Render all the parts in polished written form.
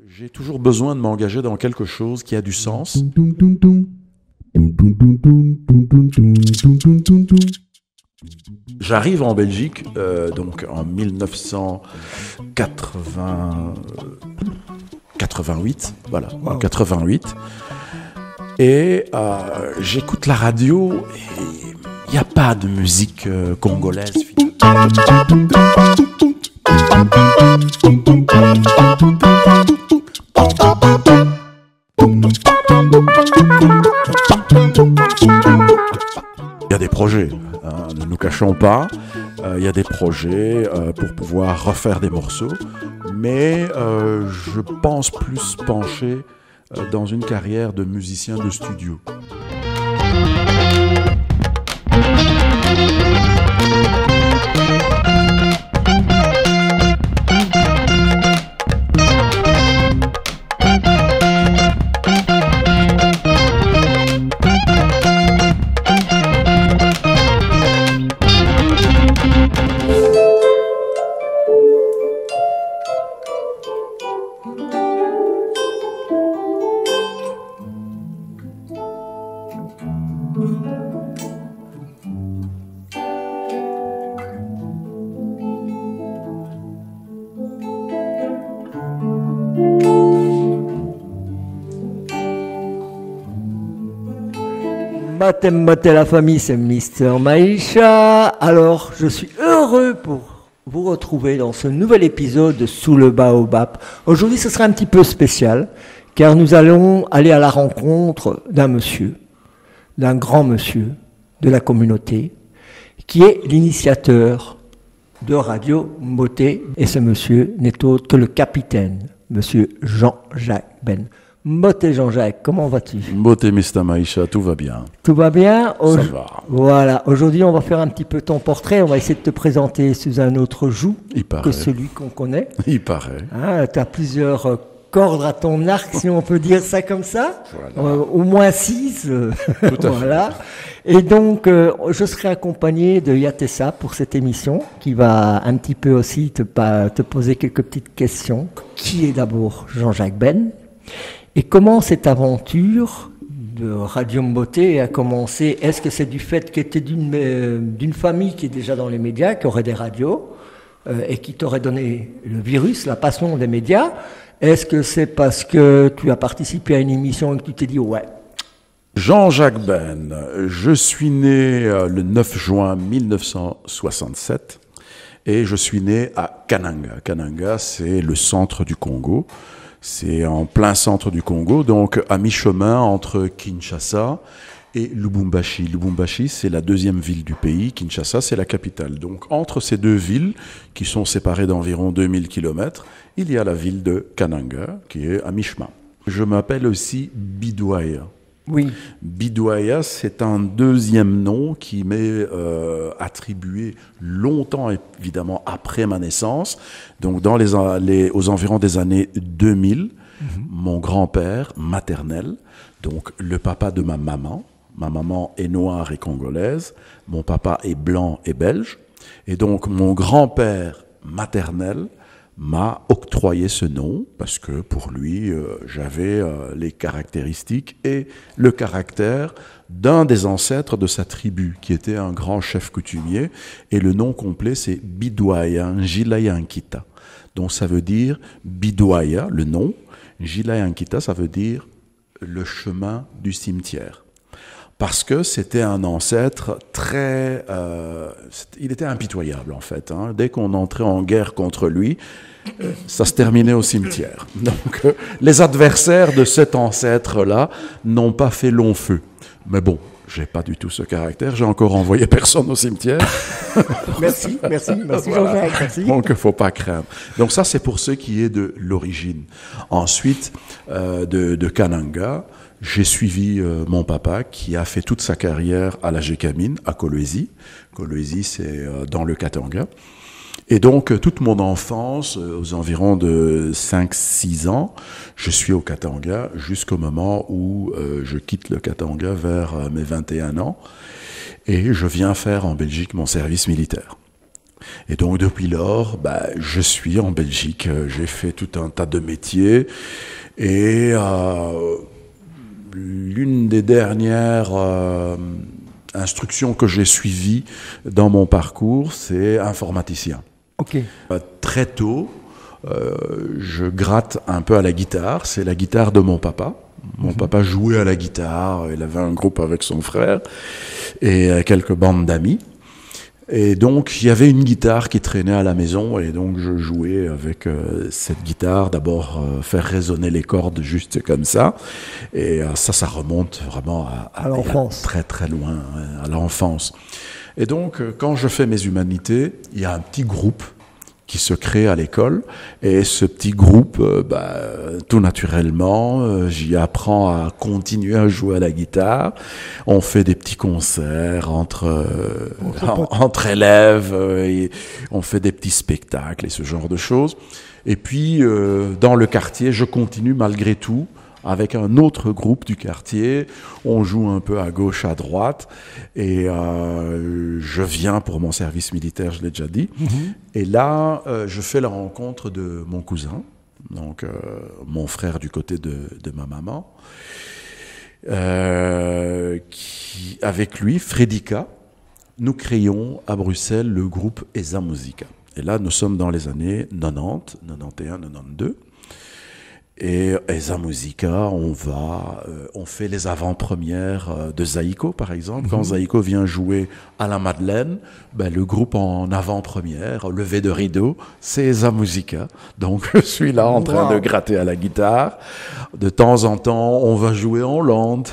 J'ai toujours besoin de m'engager dans quelque chose qui a du sens. J'arrive en Belgique donc en 1988, voilà, en 88, et j'écoute la radio et il n'y a pas de musique congolaise. Il y a des projets, hein, ne nous cachons pas, il y a des projets pour pouvoir refaire des morceaux, mais je pense plus pencher dans une carrière de musicien de studio. Matin la famille, c'est Mister Maïcha. Alors, je suis heureux pour vous retrouver dans ce nouvel épisode de Sous le Baobab. Aujourd'hui, ce sera un petit peu spécial, car nous allons aller à la rencontre d'un monsieur, d'un grand monsieur de la communauté, qui est l'initiateur de Radio Mboté. Et ce monsieur n'est autre que le capitaine, monsieur Jean-Jacques Ben. Mboté Jean-Jacques, comment vas-tu? Mboté Mr. Maïcha, tout va bien. Tout va bien? Ça va. Voilà, aujourd'hui on va faire un petit peu ton portrait, on va essayer de te présenter sous un autre joug que celui qu'on connaît. Il paraît. Hein, tu as plusieurs cordes à ton arc, si on peut dire ça comme ça. Voilà. Au moins 6. Tout à voilà. Et donc, je serai accompagné de Yatessa pour cette émission, qui va un petit peu aussi te poser quelques petites questions. Qui est d'abord Jean-Jacques Ben? Et comment cette aventure de Radio Mboté a commencé? Est-ce que c'est du fait que tu es d'une famille qui est déjà dans les médias, qui aurait des radios, et qui t'aurait donné le virus, la passion des médias? Est-ce que c'est parce que tu as participé à une émission et que tu t'es dit « ouais ». Jean-Jacques Ben, je suis né le 9 juin 1967 et je suis né à Kananga. Kananga, c'est le centre du Congo. C'est en plein centre du Congo, donc à mi-chemin entre Kinshasa et Lubumbashi. Lubumbashi, c'est la deuxième ville du pays. Kinshasa, c'est la capitale. Donc entre ces deux villes, qui sont séparées d'environ 2000 km, il y a la ville de Kananga, qui est à mi-chemin. Je m'appelle aussi Bidouaya. Oui. Bidouaya, c'est un deuxième nom qui m'est attribué longtemps, évidemment, après ma naissance. Donc, aux environs des années 2000, mon grand-père maternel, donc le papa de ma maman est noire et congolaise, mon papa est blanc et belge, et donc mon grand-père maternel m'a octroyé ce nom parce que pour lui, j'avais les caractéristiques et le caractère d'un des ancêtres de sa tribu, qui était un grand chef coutumier, et le nom complet c'est Bidouaya Njilayankita. Donc ça veut dire Bidouaya, le nom, Njilayankita, ça veut dire le chemin du cimetière. Parce que c'était un ancêtre très... il était impitoyable, en fait. Hein. Dès qu'on entrait en guerre contre lui, ça se terminait au cimetière. Donc, les adversaires de cet ancêtre-là n'ont pas fait long feu. Mais bon, j'ai pas du tout ce caractère. J'ai encore envoyé personne au cimetière. Merci voilà. Jean-Jacques, merci. Donc, il ne faut pas craindre. Donc, ça, c'est pour ce qui est de l'origine. Ensuite, de Kananga, j'ai suivi mon papa qui a fait toute sa carrière à la Gécamine, à Kolwezi. Kolwezi, c'est dans le Katanga. Et donc, toute mon enfance, aux environs de 5-6 ans, je suis au Katanga jusqu'au moment où je quitte le Katanga vers mes 21 ans et je viens faire en Belgique mon service militaire. Et donc depuis lors, je suis en Belgique, j'ai fait tout un tas de métiers et l'une des dernières instructions que j'ai suivies dans mon parcours, c'est informaticien. Ok. Très tôt, je gratte un peu à la guitare, c'est la guitare de mon papa. Mon papa jouait à la guitare, il avait un groupe avec son frère et quelques bandes d'amis. Et donc, il y avait une guitare qui traînait à la maison et donc je jouais avec cette guitare, d'abord faire résonner les cordes juste comme ça. Et ça remonte vraiment à l'enfance. Très très loin, à l'enfance. Et donc, quand je fais mes humanités, il y a un petit groupe qui se crée à l'école. Et ce petit groupe, tout naturellement, j'y apprends à continuer à jouer à la guitare. On fait des petits concerts entre élèves, et on fait des petits spectacles et ce genre de choses. Et puis, dans le quartier, je continue malgré tout avec un autre groupe du quartier. On joue un peu à gauche, à droite. Et je viens pour mon service militaire, je l'ai déjà dit. Et là, je fais la rencontre de mon cousin, donc mon frère du côté de ma maman, avec lui, Fredika, nous créons à Bruxelles le groupe Esa Musica. Et là, nous sommes dans les années 90, 91, 92. Et Esa Musica, on fait les avant-premières de Zaïko, par exemple. Quand Zaïko vient jouer à la Madeleine, le groupe en avant-première, levé de rideau, c'est Esa Musica. Donc, je suis là en train de gratter à la guitare. De temps en temps, on va jouer en Hollande.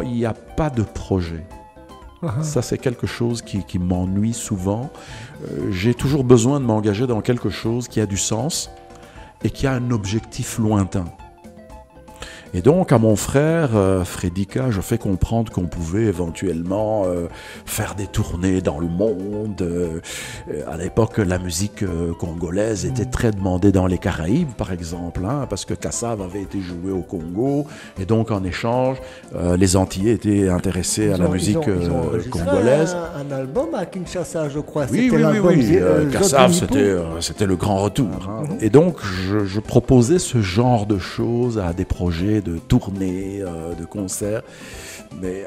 Il n'y a pas de projet. Ça, c'est quelque chose qui m'ennuie souvent. J'ai toujours besoin de m'engager dans quelque chose qui a du sens et qui a un objectif lointain. Et donc, à mon frère, Fredika, je fais comprendre qu'on pouvait éventuellement faire des tournées dans le monde. À l'époque, la musique congolaise était très demandée dans les Caraïbes, par exemple, parce que Kassav avait été joué au Congo. Et donc, en échange, les Antillais étaient intéressés à la musique congolaise. Un album à Kinshasa, je crois. Oui. Kassav, c'était le grand retour. Et donc, je proposais ce genre de choses à des projets de tournées, de concerts, mais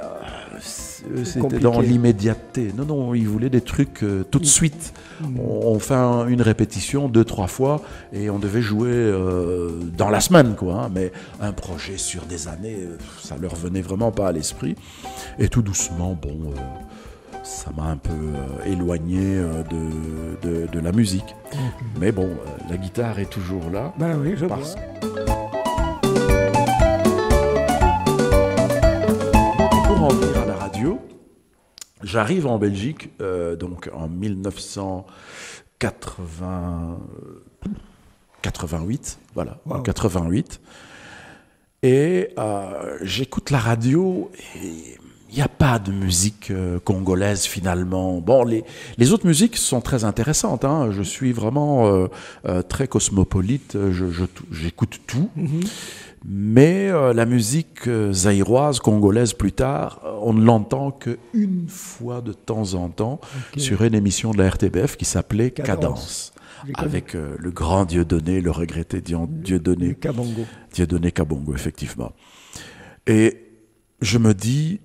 c'était dans l'immédiateté. Non, ils voulaient des trucs tout de suite. On fait une répétition 2-3 fois et on devait jouer dans la semaine, quoi. Mais un projet sur des années, ça leur venait vraiment pas à l'esprit. Et tout doucement, ça m'a un peu éloigné de la musique. Mais bon, la guitare est toujours là. Oui, je vois. Pour en venir à la radio, j'arrive en Belgique donc en 1988, voilà, en 88, et j'écoute la radio et il n'y a pas de musique congolaise finalement. Bon, les autres musiques sont très intéressantes. Je suis vraiment très cosmopolite. J'écoute tout. Mais la musique zaïroise, congolaise plus tard, on ne l'entend qu'une fois de temps en temps sur une émission de la RTBF qui s'appelait Cadence. Avec le grand Dieudonné, le regretté Dieudonné Kabongo, effectivement. Et je me dis,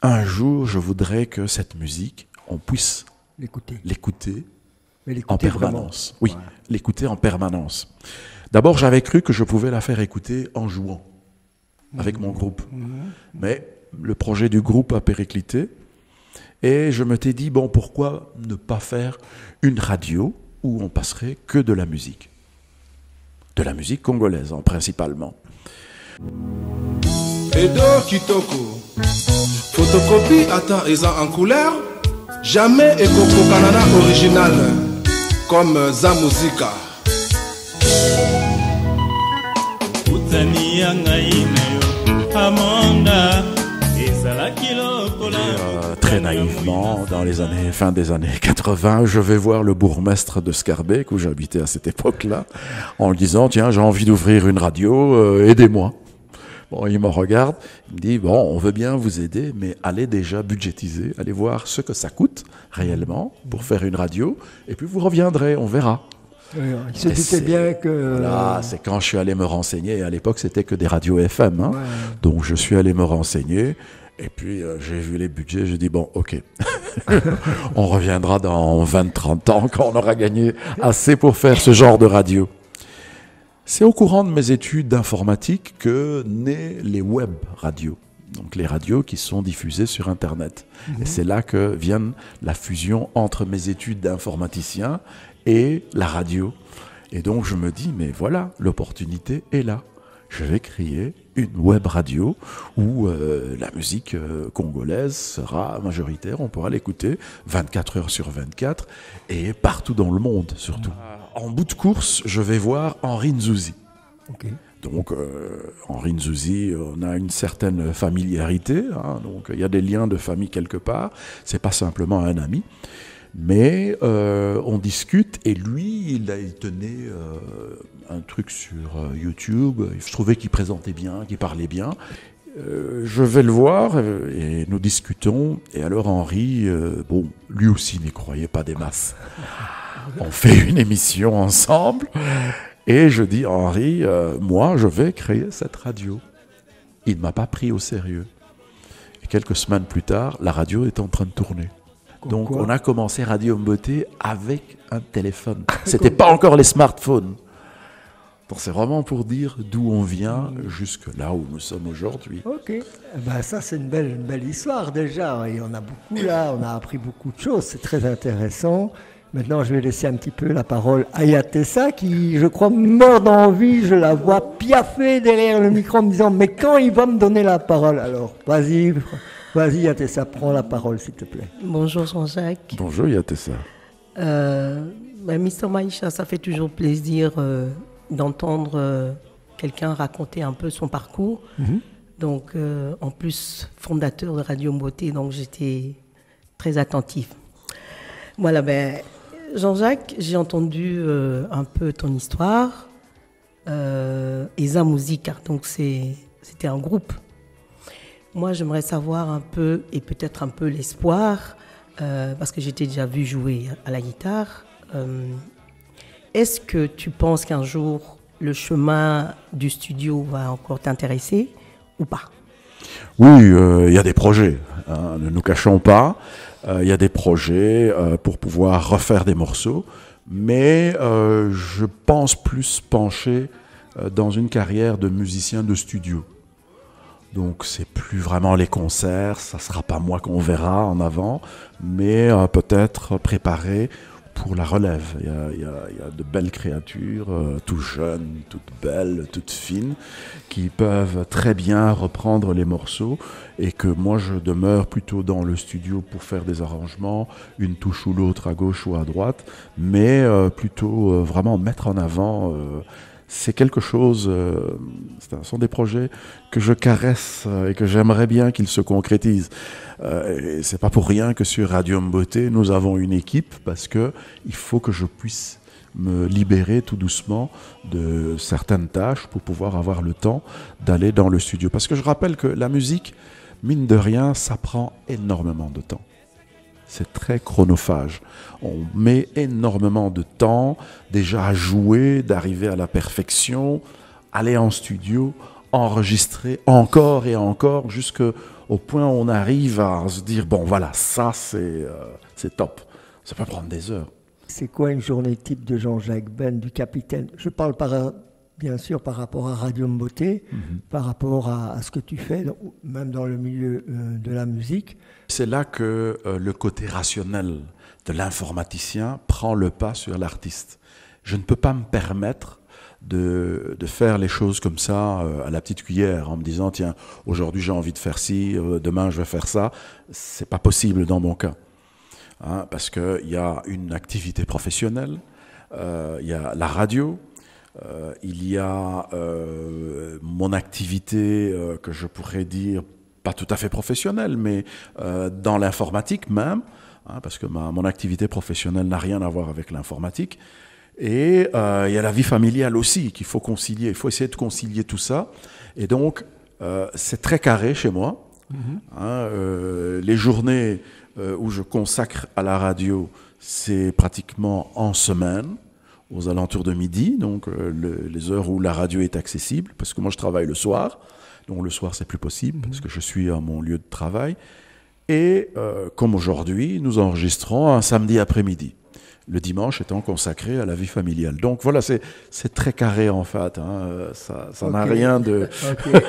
un jour, je voudrais que cette musique, on puisse l'écouter en permanence. Oui, l'écouter en permanence. D'abord, j'avais cru que je pouvais la faire écouter en jouant avec mon groupe. Mais le projet du groupe a périclité. Et je me t'ai dit, pourquoi ne pas faire une radio où on passerait que de la musique? De la musique congolaise, principalement. Edo Kitoko, photocopie ata eza en couleur, Jamais Ekoko Canada original comme Zamuzika. Très naïvement, dans les années, fin des années 80, je vais voir le bourgmestre de Scarbeck, où j'habitais à cette époque-là, en lui disant, tiens, j'ai envie d'ouvrir une radio, aidez-moi. Bon, il me regarde, il me dit, bon, on veut bien vous aider, mais allez déjà budgétiser, allez voir ce que ça coûte réellement pour faire une radio, et puis vous reviendrez, on verra. Il se doutait bien que... Voilà, c'est quand je suis allé me renseigner, et à l'époque c'était que des radios FM, hein. Donc je suis allé me renseigner, et puis j'ai vu les budgets, j'ai dit bon, ok, on reviendra dans 20-30 ans quand on aura gagné assez pour faire ce genre de radio. C'est au courant de mes études d'informatique que naissent les web radios, donc les radios qui sont diffusées sur Internet. Et c'est là que vient la fusion entre mes études d'informaticien et la radio. Et donc je me dis, mais voilà, l'opportunité est là. Je vais créer une web radio où la musique congolaise sera majoritaire, on pourra l'écouter 24 heures sur 24 et partout dans le monde surtout. En bout de course, je vais voir Henri Nzouzi. Okay. Donc Henri Nzouzi, on a une certaine familiarité, hein, donc il y a des liens de famille quelque part, c'est pas simplement un ami. Mais on discute et lui, il tenait un truc sur YouTube. Je trouvais qu'il présentait bien, qu'il parlait bien. Je vais le voir et nous discutons. Et alors Henri, bon, lui aussi n'y croyait pas des masses. On fait une émission ensemble et je dis Henri, moi je vais créer cette radio. Il ne m'a pas pris au sérieux. Et quelques semaines plus tard, la radio est en train de tourner. Donc on a commencé Radio Mboté avec un téléphone. C'était pas encore les smartphones. Donc c'est vraiment pour dire d'où on vient jusque là où nous sommes aujourd'hui. Ok, ben, ça c'est une belle histoire déjà. Et on a beaucoup là, on a appris beaucoup de choses. C'est très intéressant. Maintenant, je vais laisser un petit peu la parole à Yatessa qui, je crois, mort d'envie. Je la vois piaffer derrière le micro en me disant, mais quand il va me donner la parole? Alors, vas-y, Yatessa, prends la parole, s'il te plaît. Bonjour Jean-Jacques. Bonjour Yatessa. Mister Maïcha, ça fait toujours plaisir d'entendre quelqu'un raconter un peu son parcours. Donc, en plus, fondateur de Radio Mboté, donc j'étais très attentif. Voilà, Jean-Jacques, j'ai entendu un peu ton histoire. Et Zamuzika, donc c'était un groupe. Moi, j'aimerais savoir un peu, et peut-être un peu l'espoir, parce que j'étais déjà vu jouer à la guitare. Est-ce que tu penses qu'un jour, le chemin du studio va encore t'intéresser ou pas? Oui, il y a des projets, hein, ne nous cachons pas. Il y a des projets pour pouvoir refaire des morceaux, mais je pense plus pencher dans une carrière de musicien de studio. Donc c'est plus vraiment les concerts, ça sera pas moi qu'on verra en avant, mais peut-être préparer pour la relève. Il y a de belles créatures, tout jeunes, toutes belles, toutes fines, qui peuvent très bien reprendre les morceaux et que moi je demeure plutôt dans le studio pour faire des arrangements, une touche ou l'autre à gauche ou à droite, mais plutôt vraiment mettre en avant. C'est quelque chose, ce sont des projets que je caresse et que j'aimerais bien qu'ils se concrétisent. Et c'est pas pour rien que sur Radio Mboté, nous avons une équipe parce que il faut que je puisse me libérer tout doucement de certaines tâches pour pouvoir avoir le temps d'aller dans le studio. Parce que je rappelle que la musique, mine de rien, ça prend énormément de temps. C'est très chronophage. On met énormément de temps déjà à jouer, d'arriver à la perfection, aller en studio, enregistrer encore et encore jusqu'au point où on arrive à se dire bon voilà, ça c'est top. Ça peut prendre des heures. C'est quoi une journée type de Jean-Jacques Ben, du capitaine? Je parle bien sûr par rapport à Radio Mboté, par rapport à ce que tu fais, même dans le milieu de la musique. C'est là que le côté rationnel de l'informaticien prend le pas sur l'artiste. Je ne peux pas me permettre de faire les choses comme ça à la petite cuillère en me disant tiens, aujourd'hui j'ai envie de faire ci, demain je vais faire ça. C'est pas possible dans mon cas. hein, parce qu'il y a une activité professionnelle, il y a la radio, il y a mon activité que je pourrais dire pas tout à fait professionnelle, mais dans l'informatique même, hein, parce que mon activité professionnelle n'a rien à voir avec l'informatique. Et il y a la vie familiale aussi qu'il faut concilier. Il faut essayer de concilier tout ça. Et donc, c'est très carré chez moi. Hein, les journées où je consacre à la radio, c'est pratiquement en semaine, aux alentours de midi, donc les heures où la radio est accessible, parce que moi je travaille le soir, donc le soir c'est plus possible, parce que je suis à mon lieu de travail. Et comme aujourd'hui, nous enregistrons un samedi après-midi, le dimanche étant consacré à la vie familiale. Donc voilà, c'est très carré en fait, hein, ça n'a rien de...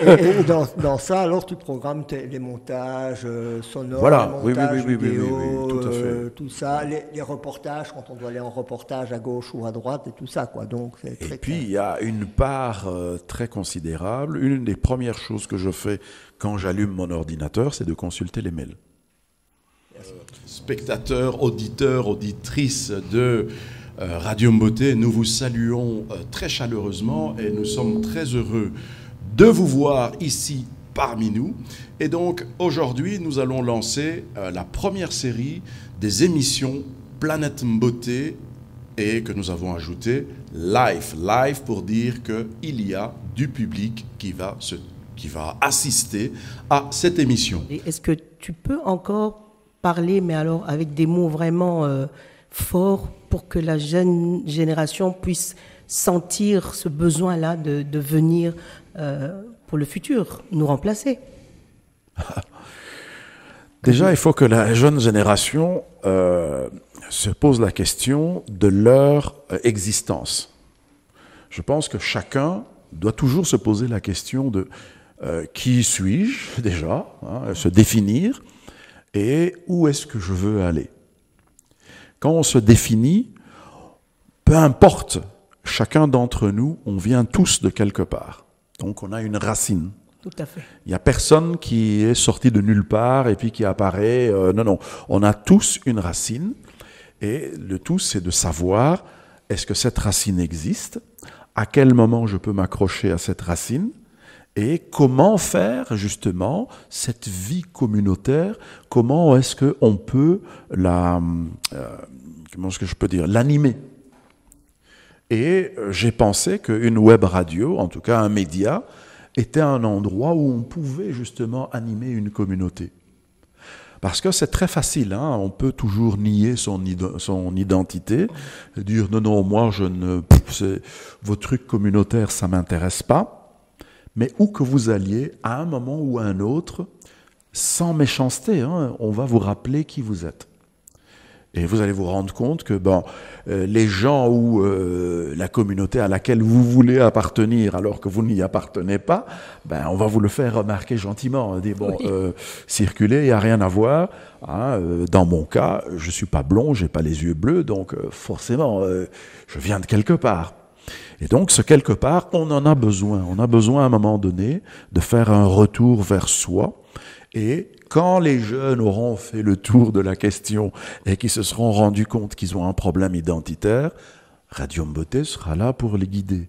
Et dans ça, alors tu programmes les montages sonores, voilà. Les montages Oui, vidéo, tout à fait. tout ça, les reportages, quand on doit aller en reportage à gauche ou à droite et tout ça, quoi. Donc, c'est très Et puis clair. il y a une part très considérable, une des premières choses que je fais quand j'allume mon ordinateur, c'est de consulter les mails. Spectateurs, auditeurs, auditrices de Radio Mboté, nous vous saluons très chaleureusement et nous sommes très heureux de vous voir ici parmi nous. Et donc aujourd'hui, nous allons lancer la première série des émissions Planète Mboté et que nous avons ajouté live pour dire qu'il y a du public qui va assister à cette émission. Et est-ce que tu peux encore parler, mais alors avec des mots vraiment forts pour que la jeune génération puisse sentir ce besoin-là de venir pour le futur, nous remplacer? Déjà, il faut que la jeune génération se pose la question de leur existence. Je pense que chacun doit toujours se poser la question de qui suis-je déjà, hein, se définir, et où est-ce que je veux aller. Quand on se définit, peu importe, chacun d'entre nous, on vient tous de quelque part. Donc on a une racine. Tout à fait. Il n'y a personne qui est sorti de nulle part et puis qui apparaît. Non, on a tous une racine. Et le tout, c'est de savoir, est-ce que cette racine existe? À quel moment je peux m'accrocher à cette racine? Et comment faire justement cette vie communautaire? Comment est-ce qu'on peut l'animer? Et j'ai pensé qu'une web radio, en tout cas un média, était un endroit où on pouvait justement animer une communauté. Parce que c'est très facile, hein, on peut toujours nier son identité, dire non, moi vos trucs communautaires, ça m'intéresse pas. Mais où que vous alliez, à un moment ou à un autre, sans méchanceté, hein, on va vous rappeler qui vous êtes. Et vous allez vous rendre compte que les gens ou la communauté à laquelle vous voulez appartenir, alors que vous n'y appartenez pas, on va vous le faire remarquer gentiment. Dire, circuler, il n'y a rien à voir. Hein, dans mon cas, je ne suis pas blond, je n'ai pas les yeux bleus, donc forcément, je viens de quelque part. Et donc, ce quelque part, on en a besoin. On a besoin à un moment donné de faire un retour vers soi. Et quand les jeunes auront fait le tour de la question et qu'ils se seront rendus compte qu'ils ont un problème identitaire, Radio Mboté sera là pour les guider.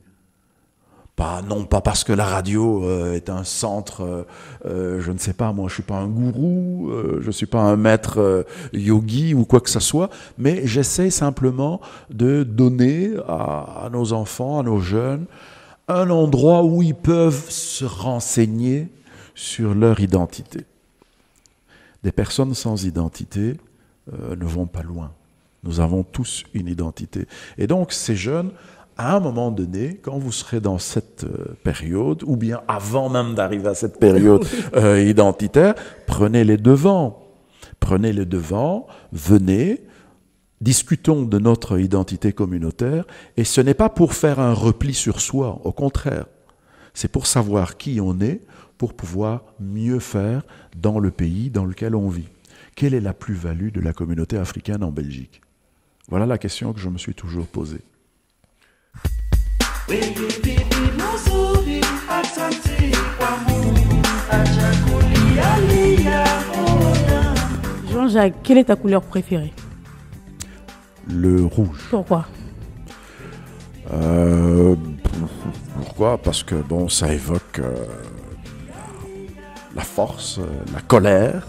Non pas parce que la radio est un centre, je ne sais pas, moi je suis pas un gourou, je suis pas un maître yogi ou quoi que ce soit, mais j'essaie simplement de donner à nos enfants, à nos jeunes, un endroit où ils peuvent se renseigner sur leur identité. Des personnes sans identité ne vont pas loin. Nous avons tous une identité. Et donc ces jeunes, à un moment donné, quand vous serez dans cette période, ou bien avant même d'arriver à cette période identitaire, prenez les devants. Prenez les devants, venez, discutons de notre identité communautaire, et ce n'est pas pour faire un repli sur soi, au contraire. C'est pour savoir qui on est, pour pouvoir mieux faire dans le pays dans lequel on vit. Quelle est la plus-value de la communauté africaine en Belgique? Voilà la question que je me suis toujours posée. Jean-Jacques, quelle est ta couleur préférée? Le rouge. Pourquoi? Pourquoi? Parce que bon, ça évoque la force, la colère.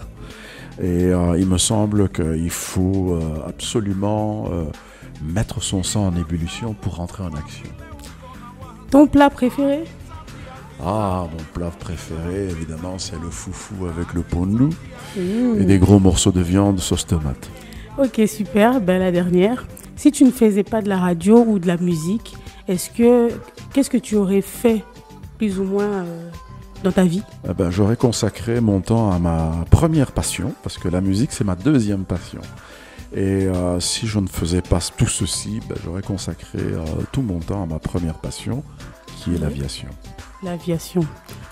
Et il me semble qu'il faut absolument mettre son sang en ébullition pour rentrer en action. Ton plat préféré? Ah, mon plat préféré, évidemment, c'est le foufou avec le pondu et des gros morceaux de viande sauce tomate. Ok, super. Ben, la dernière. Si tu ne faisais pas de la radio ou de la musique, qu'est-ce que tu aurais fait plus ou moins dans ta vie? J'aurais consacré mon temps à ma première passion, parce que la musique, c'est ma deuxième passion. Et si je ne faisais pas tout ceci, j'aurais consacré tout mon temps à ma première passion, qui est l'aviation. L'aviation.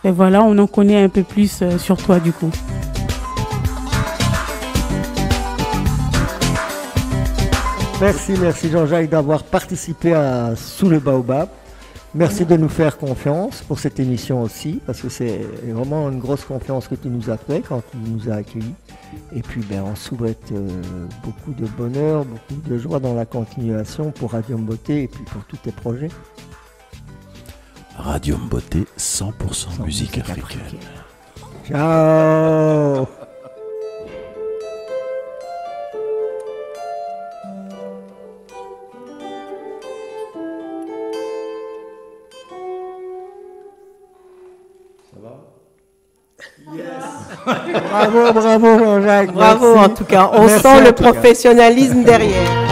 Et voilà, on en connaît un peu plus sur toi du coup. Merci Jean-Jacques d'avoir participé à Sous le Baobab. Merci de nous faire confiance pour cette émission aussi, parce que c'est vraiment une grosse confiance que tu nous as fait quand tu nous as accueillis. Et puis on souhaite beaucoup de bonheur, beaucoup de joie dans la continuation pour Radio Mboté et puis pour tous tes projets. Radio Mboté, 100% musique africaine. Ciao. Bravo Jean-Jacques. Bravo. Merci. En tout cas, on sent le professionnalisme derrière.